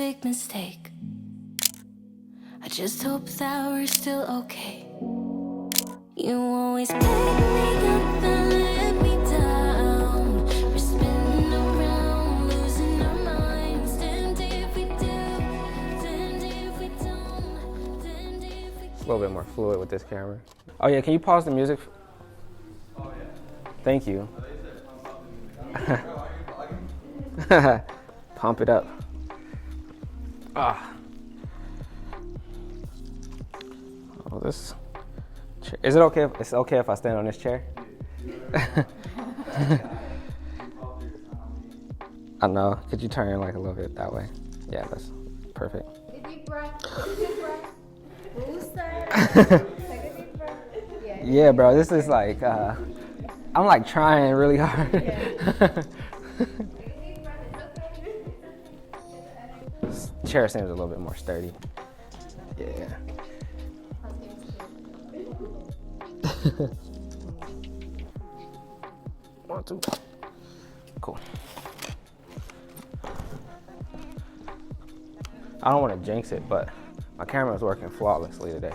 big mistake. I just hope that we're still okay. You always pick me up and let me down. We're spinning around, losing our minds. Damned if we do, damned if we don't, damned if we It's a little bit more fluid with this camera. Oh yeah, can you pause the music? Oh yeah. Thank you. Pump it up. Ah. Oh, this chair. Is it okay? It's okay if I stand on this chair? I know. Could you turn like a little bit that way? Yeah, that's perfect. Take a deep breath. Take a deep breath. Booster. Take a deep breath. Yeah, bro. This is like I'm like trying really hard. This chair seems a little bit more sturdy. Yeah. One, two. Cool. I don't want to jinx it, but my camera is working flawlessly today.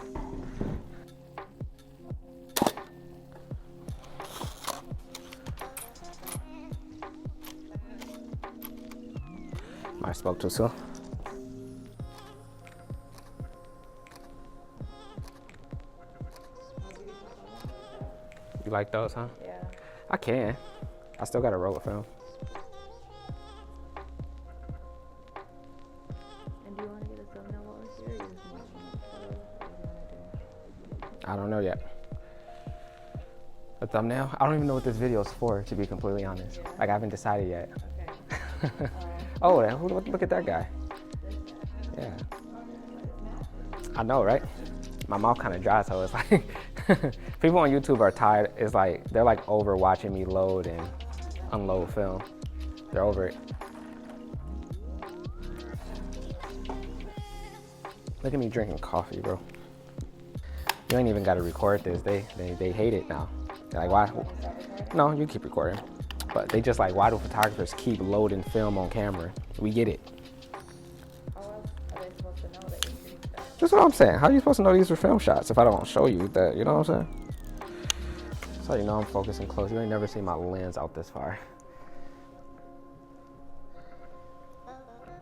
I spoke too soon. You like those, huh? Yeah. I can. I still got a roll of film. And do you want to get a thumbnail while we're here? Or you just want photos? What do you want to do? I don't know yet. A thumbnail? I don't even know what this video is for, to be completely honest. Yeah. Like, I haven't decided yet. Okay. Oh, look at that guy. Yeah. I know, right? My mouth kind of dry, so it's like, people on YouTube are tired. It's like, they're like over watching me load and unload film. They're over it. Look at me drinking coffee, bro. You ain't even got to record this. They hate it now. They're like, why? No, you keep recording. But they just like, why do photographers keep loading film on camera? We get it. How else are they supposed to know that you're shooting stuff? That's what I'm saying. How are you supposed to know these are film shots if I don't show you that? You know what I'm saying? That's how you know I'm focusing close. You ain't never seen my lens out this far.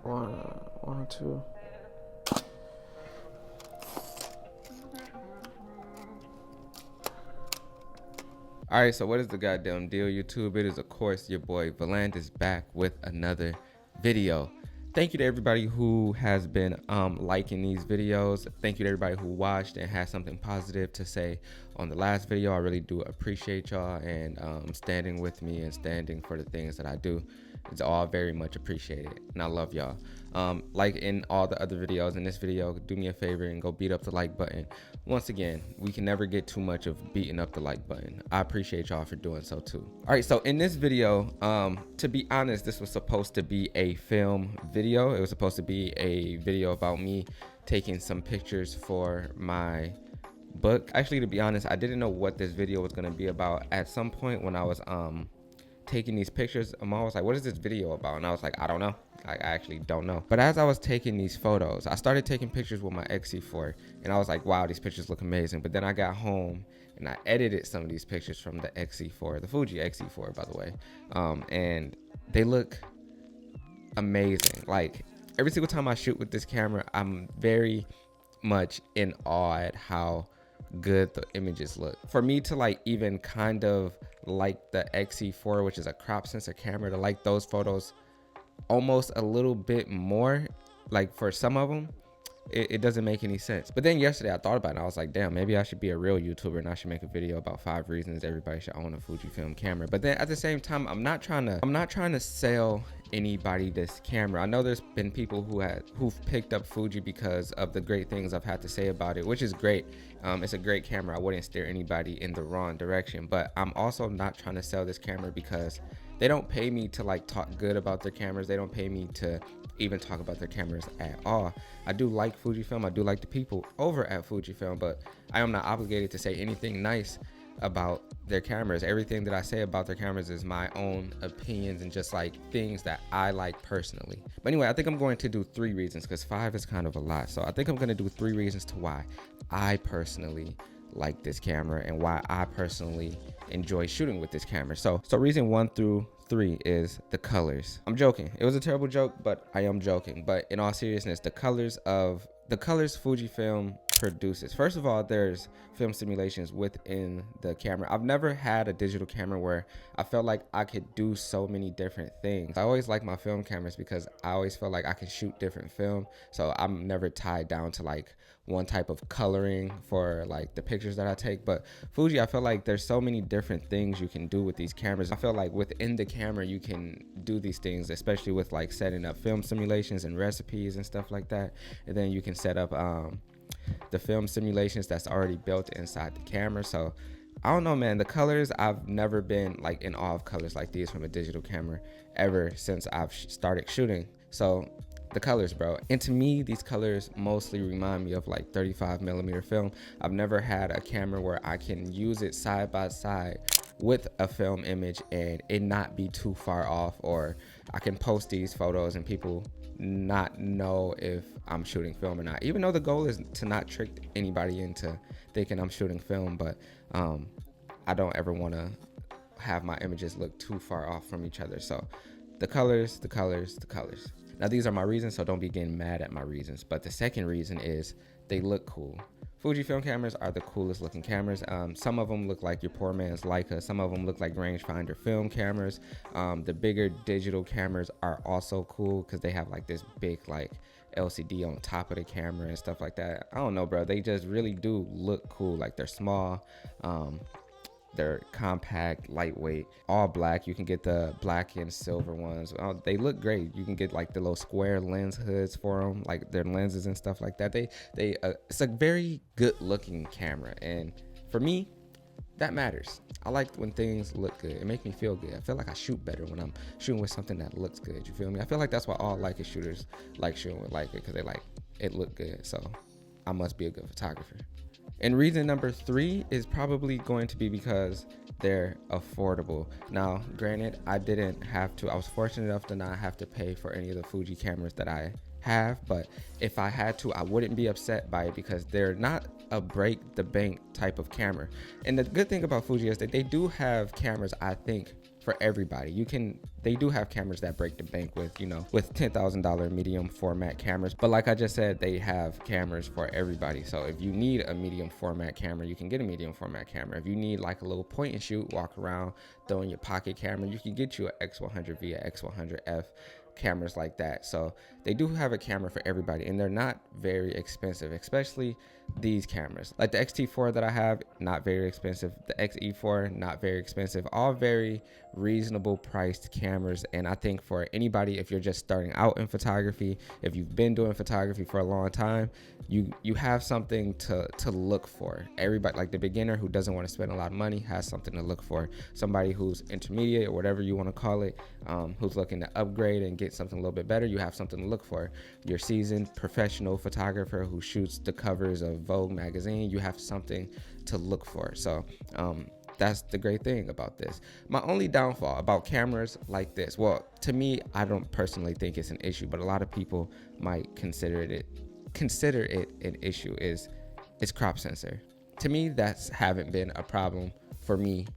One, two. All right, so what is the goddamn deal, YouTube? It is, of course, your boy Vuhlandes back with another video. Thank you to everybody who has been liking these videos. Thank you to everybody who watched and has something positive to say on the last video. I really do appreciate y'all and standing with me and standing for the things that I do. It's all very much appreciated, and I love y'all. Like in all the other videos, in this video, do me a favor and go beat up the like button. Once again, we can never get too much of beating up the like button. I appreciate y'all for doing so too. All right, so in this video, to be honest, this was supposed to be a film video. It was supposed to be a video about me taking some pictures for my book. Actually, to be honest, I didn't know what this video was gonna be about. At some point when I was taking these pictures, Mom was like, what is this video about? And I was like, I don't know. I actually don't know. But as I was taking these photos, I started taking pictures with my XC4 and I was like, wow, these pictures look amazing. But then I got home and I edited some of these pictures from the XC4, the Fuji XC4, by the way. And they look amazing. Like every single time I shoot with this camera, I'm very much in awe at how good the images look. For me to like even kind of like the XC4, which is a crop sensor camera, to like those photos almost a little bit more, like for some of them, it doesn't make any sense. But then yesterday I thought about it and I was like, damn, maybe I should be a real YouTuber and I should make a video about 5 reasons everybody should own a Fujifilm camera. But then at the same time, I'm not trying to sell anybody this camera. I know there's been people who've picked up Fuji because of the great things I've had to say about it, which is great. It's a great camera. I wouldn't steer anybody in the wrong direction, but I'm also not trying to sell this camera because they don't pay me to like talk good about their cameras. They don't pay me to even talk about their cameras at all. I do like Fujifilm. I do like the people over at Fujifilm, but I am not obligated to say anything nice about their cameras. Everything that I say about their cameras is my own opinions and just like things that I like personally. But anyway, I think I'm going to do 3 reasons because 5 is kind of a lot. So I think I'm going to do 3 reasons to why I personally like this camera and why I personally enjoy shooting with this camera. So reason 1 through 3 is the colors. I'm joking. It was a terrible joke, but I am joking. But in all seriousness, the colors Fujifilm produces. First of all, there's film simulations within the camera. I've never had a digital camera where I felt like I could do so many different things. I always like my film cameras because I always feel like I can shoot different film. So I'm never tied down to like one type of coloring for like the pictures that I take. But Fuji, I feel like there's so many different things you can do with these cameras. I feel like within the camera you can do these things, especially with like setting up film simulations and recipes and stuff like that. And then you can set up the film simulations that's already built inside the camera. So I don't know, man, the colors, I've never been like in awe of colors like these from a digital camera ever since I've started shooting. So the colors, bro. And to me, these colors mostly remind me of like 35mm film. I've never had a camera where I can use it side by side with a film image and it not be too far off, or I can post these photos and people not know if I'm shooting film or not, even though the goal is to not trick anybody into thinking I'm shooting film. But I don't ever want to have my images look too far off from each other. So the colors. Now these are my reasons, so don't be getting mad at my reasons. But the second reason is they look cool. Fujifilm cameras are the coolest looking cameras. Some of them look like your poor man's Leica. Some of them look like rangefinder film cameras. The bigger digital cameras are also cool because they have like this big like LCD on top of the camera and stuff like that. I don't know, bro. They just really do look cool. Like they're small. They're compact, lightweight, all black. You can get the black and silver ones. They look great. You can get like the little square lens hoods for them, like their lenses and stuff like that. It's a very good looking camera, and for me, that matters. I like when things look good. It makes me feel good. I feel like I shoot better when I'm shooting with something that looks good. You feel me? I feel like that's why all Leica shooters like shooting with Leica, because they like it look good. So I must be a good photographer. And reason number 3 is probably going to be because they're affordable. Now, granted, I was fortunate enough to not have to pay for any of the Fuji cameras that I have, but if I had to, I wouldn't be upset by it because they're not a break the bank type of camera. And the good thing about Fuji is that they do have cameras, I think, for everybody. They do have cameras that break the bank with $10,000 medium format cameras. But like I just said, they have cameras for everybody. So if you need a medium format camera, you can get a medium format camera. If you need like a little point and shoot, walk around, throw in your pocket camera, you can get you an X100V, a X100F, cameras like that. So they do have a camera for everybody, and they're not very expensive, especially these cameras. Like the X-T4 that I have, not very expensive. The X-E4, not very expensive. All very reasonable priced cameras. And I think for anybody, if you're just starting out in photography, if you've been doing photography for a long time, you have something to look for. Everybody, like the beginner who doesn't want to spend a lot of money, has something to look for. Somebody who's intermediate or whatever you want to call it, who's looking to upgrade and get something a little bit better, you have something to look for. Your seasoned professional photographer who shoots the covers of Vogue magazine, you have something to look for. So that's the great thing about this. My only downfall about cameras like this, well, to me, I don't personally think it's an issue, but a lot of people might consider it an issue, is its crop sensor. To me, that's haven't been a problem for me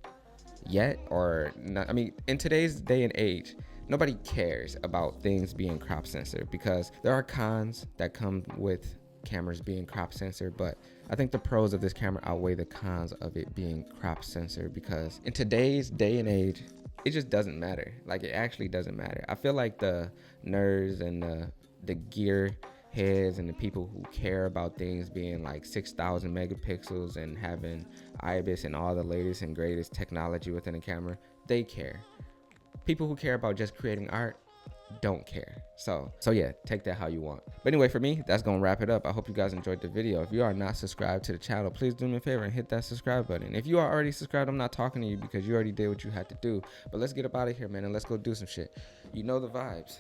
yet, or not. I mean, in today's day and age, nobody cares about things being crop censored because there are cons that come with cameras being crop censored, but I think the pros of this camera outweigh the cons of it being crop censored, because in today's day and age, it just doesn't matter. Like, it actually doesn't matter. I feel like the nerds and the gear heads and the people who care about things being like 6,000 megapixels and having IBIS and all the latest and greatest technology within a camera, they care. People who care about just creating art don't care. So yeah, take that how you want. But anyway, for me, that's gonna wrap it up. I hope you guys enjoyed the video. If you are not subscribed to the channel, please do me a favor and hit that subscribe button. If you are already subscribed, I'm not talking to you because you already did what you had to do. But let's get up out of here, man, and let's go do some shit. You know the vibes.